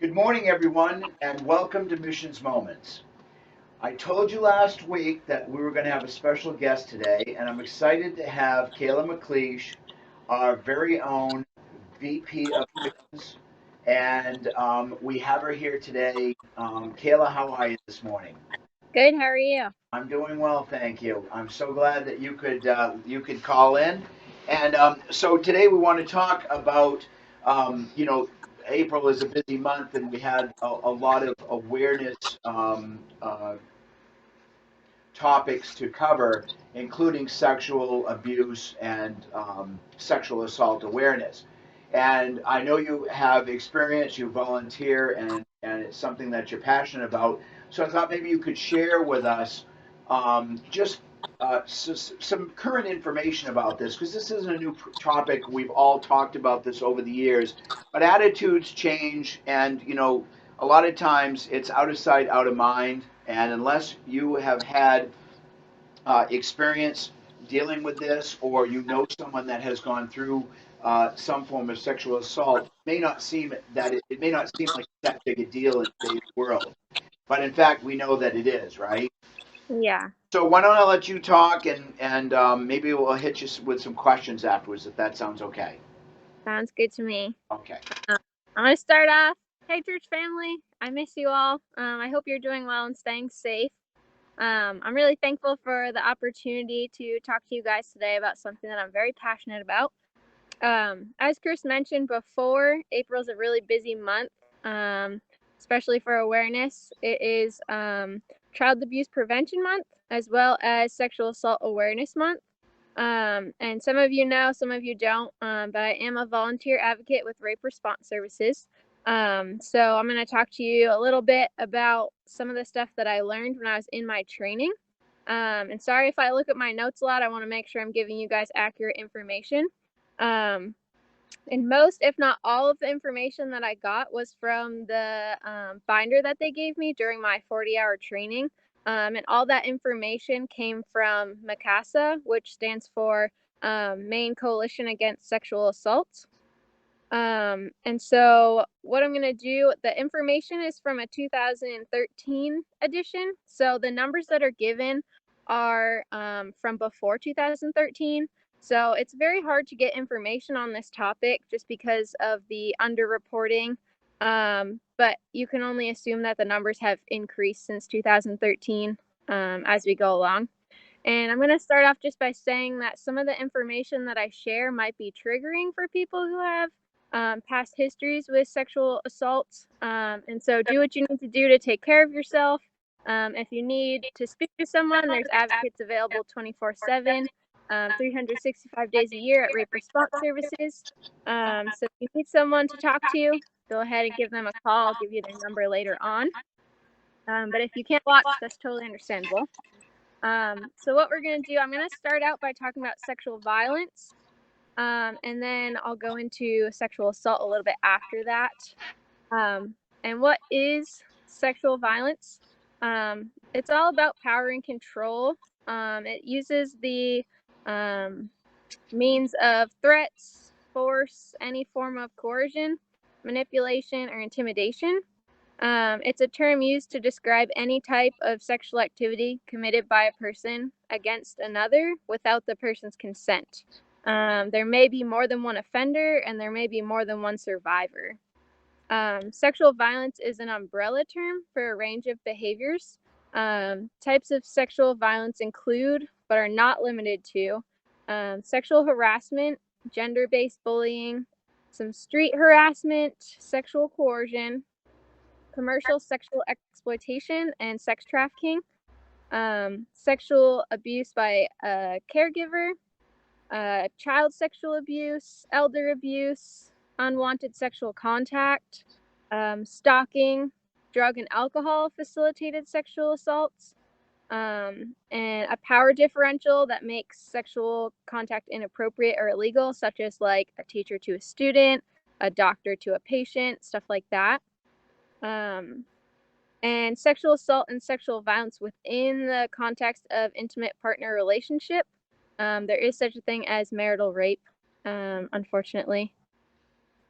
Good morning, everyone, and welcome to Missions Moments. I told you last week that we were going to have a special guest today, and I'm excited to have Kayla Mcleish, our very own VP of Missions, and we have her here today. Kayla, how are you this morning? Good, how are you? I'm doing well, thank you. I'm so glad that you could call in, and so today we want to talk about April is a busy month, and we had a lot of awareness topics to cover, including sexual abuse and sexual assault awareness. And I know you have experience, you volunteer, and it's something that you're passionate about. So I thought maybe you could share with us just some current information about this, because this isn't a new topic. We've all talked about this over the years, but attitudes change, and a lot of times it's out of sight, out of mind. And unless you have had experience dealing with this, or someone that has gone through some form of sexual assault, it may not seem like that big a deal in today's world. But in fact, we know that it is, right? Yeah, So why don't I let you talk, and maybe we'll hit you with some questions afterwards, if that sounds okay. sounds good to me. Okay. Uh, I'm going to start off. Hey, church family, I miss you all. I hope you're doing well and staying safe. I'm really thankful for the opportunity to talk to you guys today about something that I'm very passionate about. As Chris mentioned before, April's a really busy month, especially for awareness. It is Child Abuse Prevention Month as well as Sexual Assault Awareness Month. And some of you know, some of you don't, but I am a volunteer advocate with Rape Response Services. So I'm going to talk to you a little bit about some of the stuff that I learned when I was in my training. And sorry if I look at my notes a lot. I want to make sure I'm giving you guys accurate information. Um, and most, if not all, of the information that I got was from the binder that they gave me during my 40-hour training. And all that information came from MCASA, which stands for Maine Coalition Against Sexual Assault. And so what I'm going to do, the information is from a 2013 edition. So the numbers that are given are from before 2013. So it's very hard to get information on this topic just because of the underreporting. But you can only assume that the numbers have increased since 2013 as we go along. And I'm going to start off just by saying that some of the information that I share might be triggering for people who have past histories with sexual assault. And so do what you need to do to take care of yourself. If you need to speak to someone, there's advocates available 24/7, 365 days a year at Rape Response Services. So if you need someone to talk to, go ahead and give them a call. I'll give you their number later on. But if you can't watch, that's totally understandable. So what we're going to do, I'm going to start out by talking about sexual violence. And then I'll go into sexual assault a little bit after that. And what is sexual violence? It's all about power and control. It uses the means of threats, force, any form of coercion, manipulation, or intimidation. It's a term used to describe any type of sexual activity committed by a person against another without the person's consent. There may be more than one offender, and there may be more than one survivor. Sexual violence is an umbrella term for a range of behaviors. Types of sexual violence include, but are not limited to, sexual harassment, gender-based bullying, some street harassment, sexual coercion, commercial sexual exploitation and sex trafficking, sexual abuse by a caregiver, child sexual abuse, elder abuse, unwanted sexual contact, stalking, drug and alcohol facilitated sexual assaults, and a power differential that makes sexual contact inappropriate or illegal, such as like a teacher to a student, a doctor to a patient, stuff like that. And sexual assault and sexual violence within the context of intimate partner relationship. There is such a thing as marital rape, unfortunately.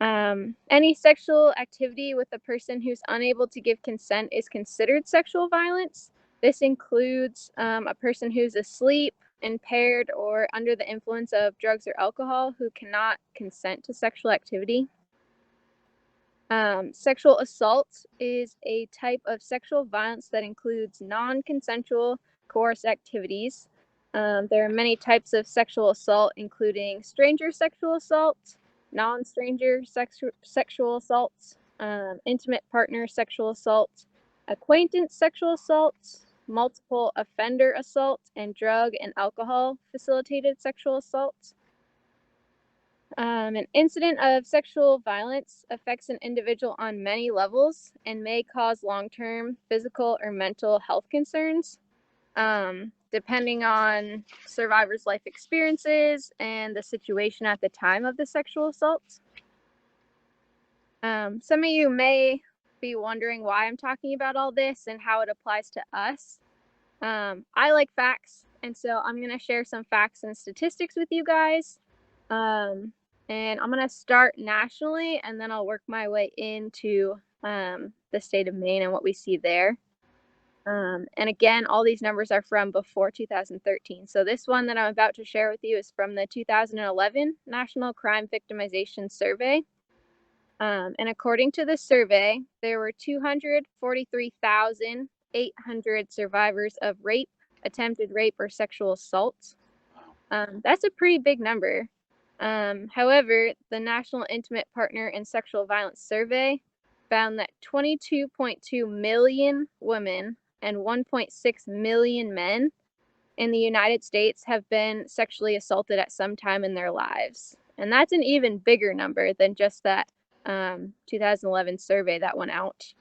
Any sexual activity with a person who's unable to give consent is considered sexual violence. This includes a person who's asleep, impaired, or under the influence of drugs or alcohol who cannot consent to sexual activity. Sexual assault is a type of sexual violence that includes non-consensual coerced activities. There are many types of sexual assault, including stranger sexual assault, non-stranger sexual assault, intimate partner sexual assault, acquaintance sexual assault, multiple offender assault, and drug and alcohol facilitated sexual assault. An incident of sexual violence affects an individual on many levels and may cause long-term physical or mental health concerns, depending on survivor's life experiences and the situation at the time of the sexual assault. Some of you may be wondering why I'm talking about all this and how it applies to us. I like facts, and so I'm going to share some facts and statistics with you guys. And I'm going to start nationally, and then I'll work my way into the state of Maine and what we see there. And again, all these numbers are from before 2013. So this one that I'm about to share with you is from the 2011 National Crime Victimization Survey. And according to the survey, there were 243,800 survivors of rape, attempted rape, or sexual assault. That's a pretty big number. However, the National Intimate Partner and Sexual Violence Survey found that 22.2 million women and 1.6 million men in the United States have been sexually assaulted at some time in their lives. And that's an even bigger number than just that 2011 survey that went out.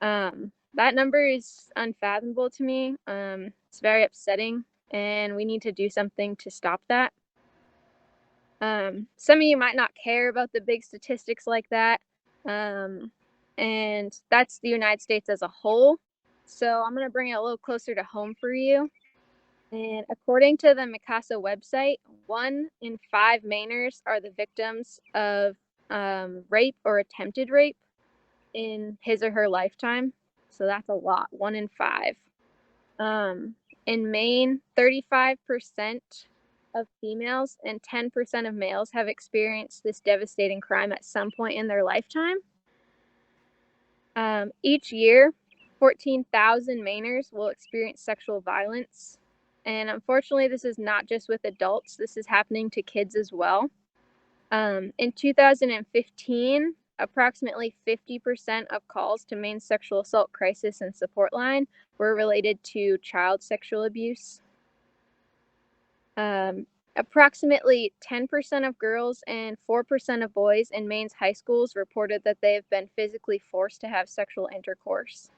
That number is unfathomable to me. It's very upsetting, and we need to do something to stop that. Some of you might not care about the big statistics like that, and that's the United States as a whole. So I'm going to bring it a little closer to home for you. And according to the Mikasa website, 1 in 5 Mainers are the victims of rape or attempted rape in his or her lifetime. So that's a lot, 1 in 5. In Maine, 35% of females and 10% of males have experienced this devastating crime at some point in their lifetime. Each year, 14,000 Mainers will experience sexual violence. And unfortunately, this is not just with adults. This is happening to kids as well. In 2015, approximately 50% of calls to Maine Sexual Assault Crisis and Support Line were related to child sexual abuse. Approximately 10% of girls and 4% of boys in Maine's high schools reported that they have been physically forced to have sexual intercourse.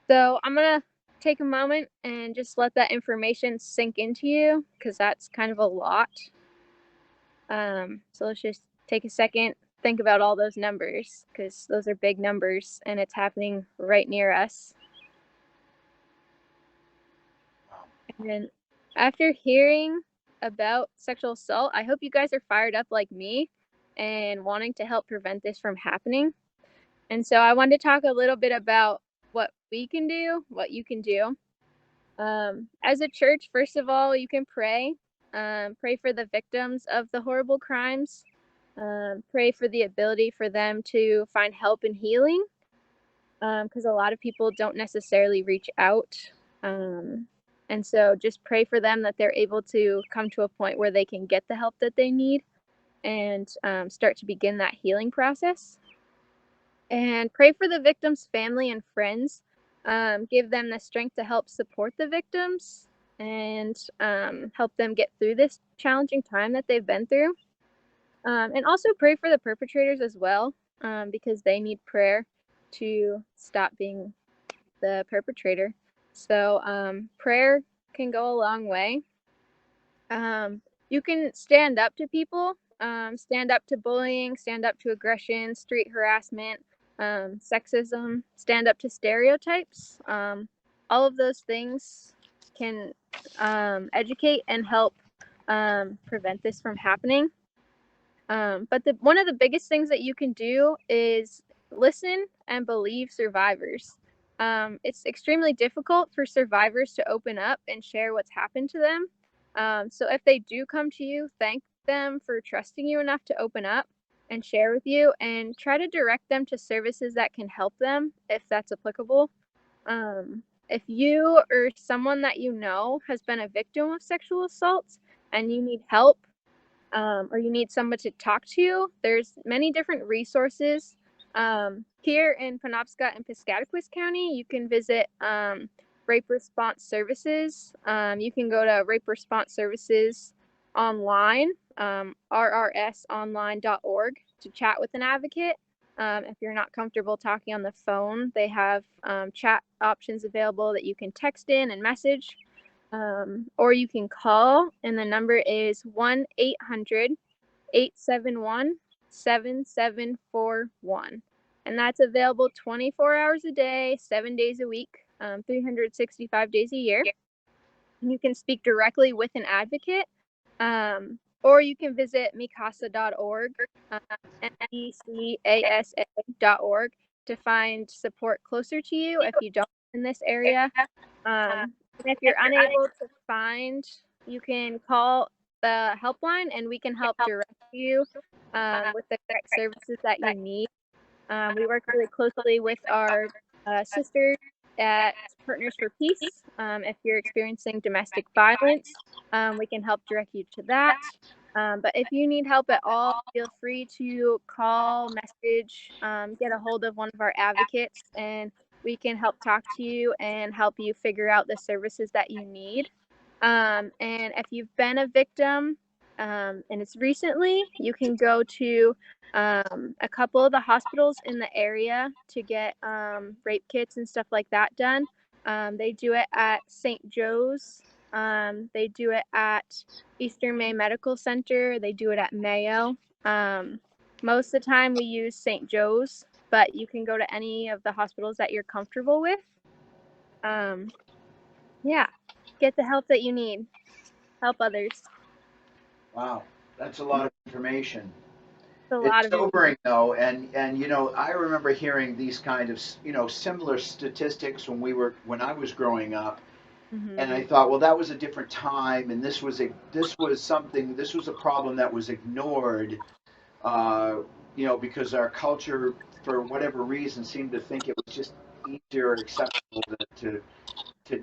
So I'm going to take a moment and just let that information sink into you, because that's kind of a lot. So let's just take a second, think about all those numbers, because those are big numbers and it's happening right near us. And then after hearing about sexual assault, I hope you guys are fired up like me and wanting to help prevent this from happening. And so I wanted to talk a little bit about what we can do, what you can do. As a church, first of all, you can pray. Pray for the victims of the horrible crimes. Pray for the ability for them to find help and healing, because a lot of people don't necessarily reach out. And so just pray for them that they're able to come to a point where they can get the help that they need and start to begin that healing process. And pray for the victim's family and friends. Give them the strength to help support the victims and help them get through this challenging time that they've been through. And also pray for the perpetrators as well, because they need prayer to stop being the perpetrator. So prayer can go a long way. You can stand up to people, stand up to bullying, stand up to aggression, street harassment, sexism, stand up to stereotypes. All of those things can educate and help prevent this from happening. But one of the biggest things that you can do is listen and believe survivors. It's extremely difficult for survivors to open up and share what's happened to them. So if they do come to you, thank them for trusting you enough to open up and share with you, and try to direct them to services that can help them if that's applicable. If you or someone that you know has been a victim of sexual assault and you need help, or you need someone to talk to, there's many different resources. Here in Penobscot and Piscataquis County, you can visit Rape Response Services. You can go to Rape Response Services online, rrsonline.org, to chat with an advocate. If you're not comfortable talking on the phone, they have chat options available that you can text in and message. Or you can call, and the number is 1-800-871-7741. And that's available 24 hours a day, 7 days a week, 365 days a year. You can speak directly with an advocate, or you can visit micasa.org, mecasa.org, to find support closer to you if you don't live in this area. And if you're unable to find, you can call the helpline and we can help direct you with the correct services that you need. We work really closely with our sisters at Partners for Peace. If you're experiencing domestic violence, we can help direct you to that. But if you need help at all, feel free to call, message, get a hold of one of our advocates, and we can help talk to you and help you figure out the services that you need. And if you've been a victim and it's recently, you can go to a couple of the hospitals in the area to get rape kits and stuff like that done. They do it at St. Joe's. They do it at Eastern May Medical Center. They do it at Mayo. Most of the time we use St. Joe's, but you can go to any of the hospitals that you're comfortable with. Yeah, get the help that you need. Help others. Wow, that's a lot of information. It's a It's lot of sobering information. though, and I remember hearing these kind of similar statistics when I was growing up, and I thought, well, that was a different time, and this was a problem that was ignored, uh, because our culture, for whatever reason, seemed to think it was just easier or acceptable to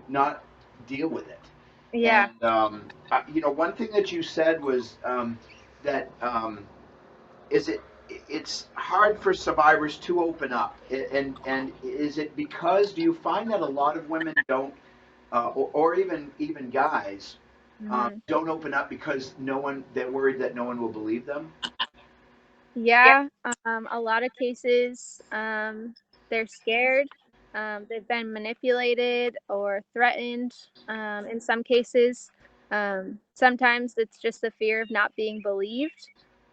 not deal with it. Yeah. And one thing that you said was that is it's hard for survivors to open up, and is it because, do you find that a lot of women don't, or even guys, hmm don't open up because they're worried that no one will believe them? Yeah. A lot of cases, they're scared. They've been manipulated or threatened. In some cases, sometimes it's just the fear of not being believed.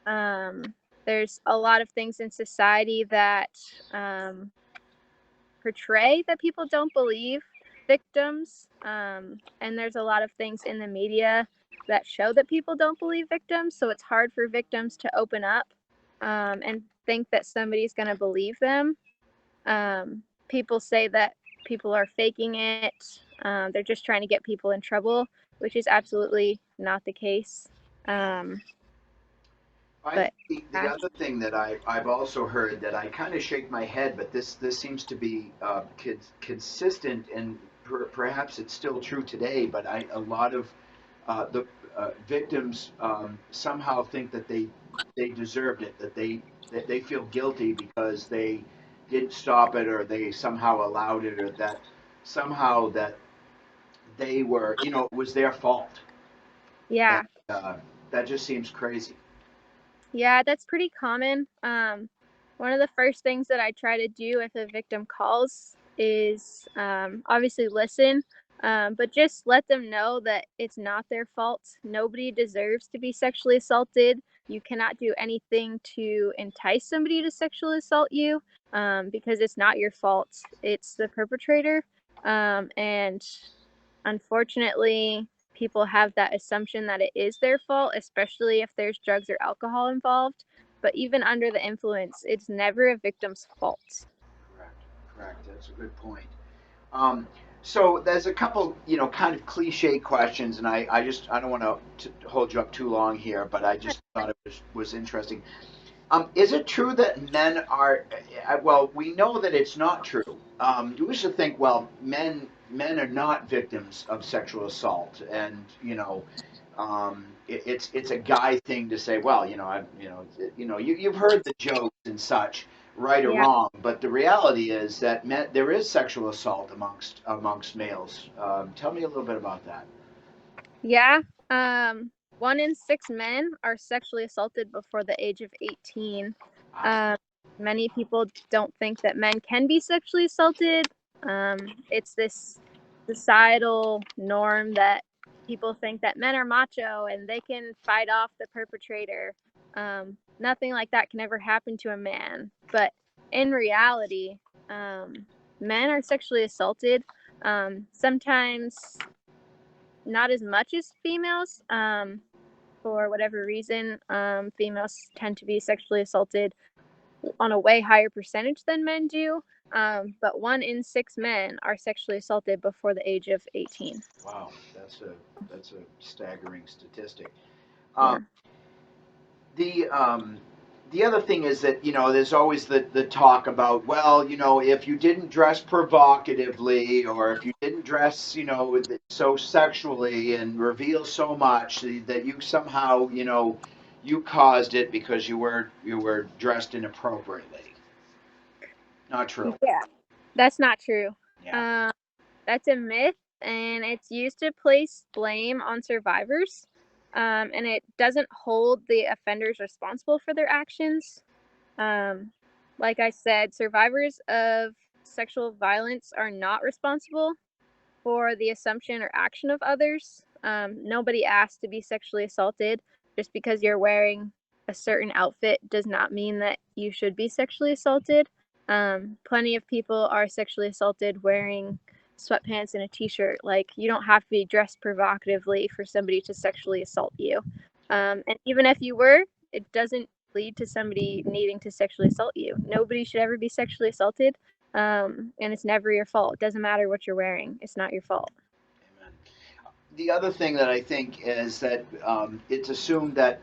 Um, there's a lot of things in society that portray that people don't believe victims. And there's a lot of things in the media that show that people don't believe victims. So it's hard for victims to open up and think that somebody's going to believe them. People say that people are faking it. They're just trying to get people in trouble, which is absolutely not the case. Um, I but think the yeah. other thing that I've also heard, that I kind of shake my head, but this seems to be consistent, and perhaps it's still true today. But a lot of the victims somehow think that they deserved it, that they feel guilty because they didn't stop it, or they somehow allowed it, or that somehow that they were, it was their fault, and Yeah. that just seems crazy. Yeah, that's pretty common. One of the first things that I try to do if a victim calls is obviously listen, but just let them know that it's not their fault. Nobody deserves to be sexually assaulted. You cannot do anything to entice somebody to sexually assault you, because it's not your fault. It's the perpetrator. And unfortunately, people have that assumption that it is their fault, especially if there's drugs or alcohol involved. But even under the influence, it's never a victim's fault. Correct. Correct. That's a good point. Um, so there's a couple, kind of cliche questions, and I don't want to hold you up too long here, but I just thought it was interesting. Is it true that men are? Well, we know that it's not true. You used to think, well, men are not victims of sexual assault, and it's a guy thing to say. Well, you've heard the jokes and such, right or Yeah. wrong, but the reality is that there is sexual assault amongst males. Tell me a little bit about that. Yeah. 1 in 6 men are sexually assaulted before the age of 18. Wow. Um, Many people don't think that men can be sexually assaulted. It's this societal norm that people think that men are macho and they can fight off the perpetrator. Nothing like that can ever happen to a man. But in reality, men are sexually assaulted. Sometimes not as much as females. For whatever reason, females tend to be sexually assaulted on a way higher percentage than men do. But 1 in 6 men are sexually assaulted before the age of 18. Wow, that's a staggering statistic. Yeah. Um, the um, the other thing is that there's always the talk about, well, if you didn't dress provocatively, or if you didn't dress so sexually and reveal so much that you somehow you caused it because you were dressed inappropriately. Not true. Yeah. That's not true. Yeah. Um, that's a myth, and it's used to place blame on survivors. And it doesn't hold the offenders responsible for their actions. Um, like I said, survivors of sexual violence are not responsible for the assumption or action of others. Nobody asked to be sexually assaulted. Just because you're wearing a certain outfit does not mean that you should be sexually assaulted. Plenty of people are sexually assaulted wearing sweatpants and a t-shirt. Like, you don't have to be dressed provocatively for somebody to sexually assault you. And even if you were, it doesn't lead to somebody needing to sexually assault you. Nobody should ever be sexually assaulted. And it's never your fault. It doesn't matter what you're wearing. It's not your fault. Amen. The other thing that I think is that it's assumed that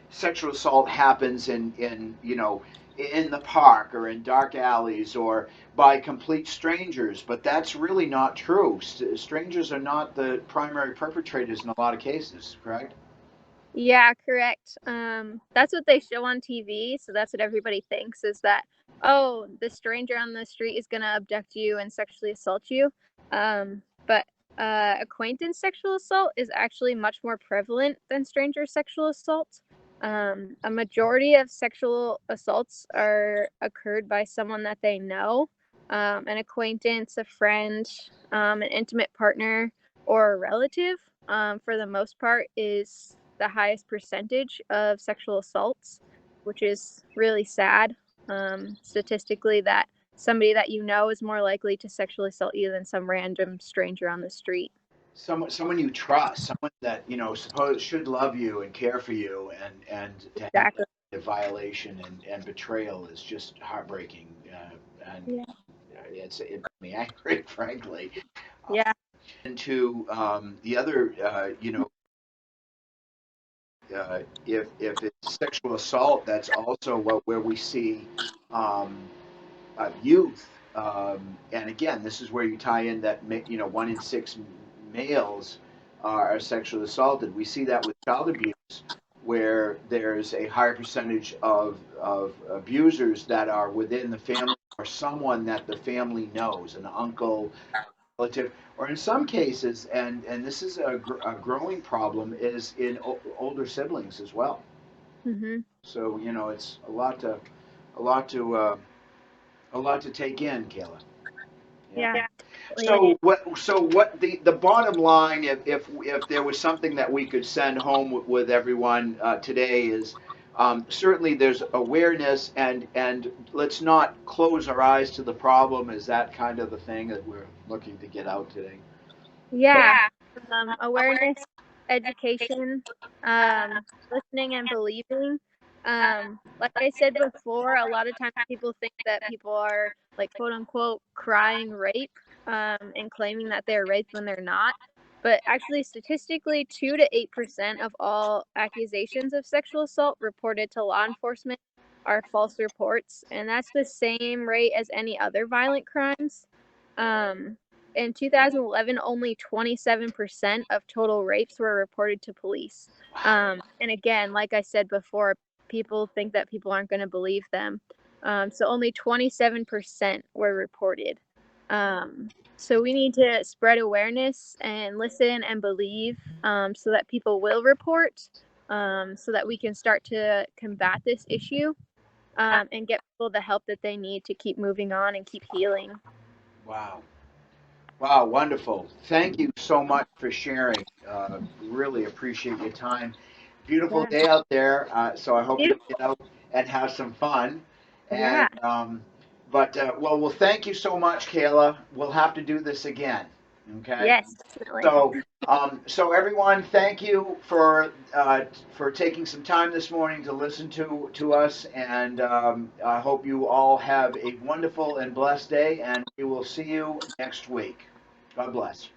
sexual assault happens in the park or in dark alleys or by complete strangers, but that's really not true. Strangers are not the primary perpetrators in a lot of cases, correct? Yeah, correct. That's what they show on TV, so that's what everybody thinks is that, oh, the stranger on the street is gonna abduct you and sexually assault you. But acquaintance sexual assault is actually much more prevalent than stranger sexual assault. A majority of sexual assaults are occurred by someone that they know, an acquaintance, a friend, an intimate partner, or a relative. For the most part, is the highest percentage of sexual assaults, which is really sad. Statistically, that somebody that you know is more likely to sexually assault you than some random stranger on the street. Someone you trust, someone that suppose should love you and care for you, and to have Exactly. a violation and betrayal is just heartbreaking, and Yeah. it made me angry, frankly. Yeah. And to the other, if it's sexual assault, that's also where we see um, youth. And again, this is where you tie in that 1 in 6 males are sexually assaulted. We see that with child abuse, where there's a higher percentage of abusers that are within the family or someone that the family knows, an uncle, relative, or in some cases, and this is a growing problem, is in older siblings as well. Mhm. So it's a lot to uh, a lot to take in, Kayla. Yeah. Yeah. Yeah. It So what the bottom line, if there was something that we could send home with everyone today, is certainly there's awareness, and let's not close our eyes to the problem. Is that kind of the thing that we're looking to get out today? Yeah, Yeah. Awareness, education, listening, and believing. Like I said before, a lot of times people think that people are like quote unquote crying rape and claiming that they're raped when they're not. But actually, statistically, 2 to 8% of all accusations of sexual assault reported to law enforcement are false reports, and that's the same rate as any other violent crimes. In 2011, only 27% of total rapes were reported to police. And again, like I said before, people think that people aren't going to believe them. So only 27% were reported. So we need to spread awareness and listen and believe so that people will report so that we can start to combat this issue and get people the help that they need to keep moving on and keep healing. Wow. Wow, wonderful. Thank you so much for sharing. Really appreciate your time. Beautiful Yeah. day out there, so I hope you'll get out and have some fun. Yeah. And well, thank you so much, Kayla. We'll have to do this again. Okay. Yes, definitely. So everyone, thank you for taking some time this morning to listen to us, and I hope you all have a wonderful and blessed day, and we will see you next week. God bless.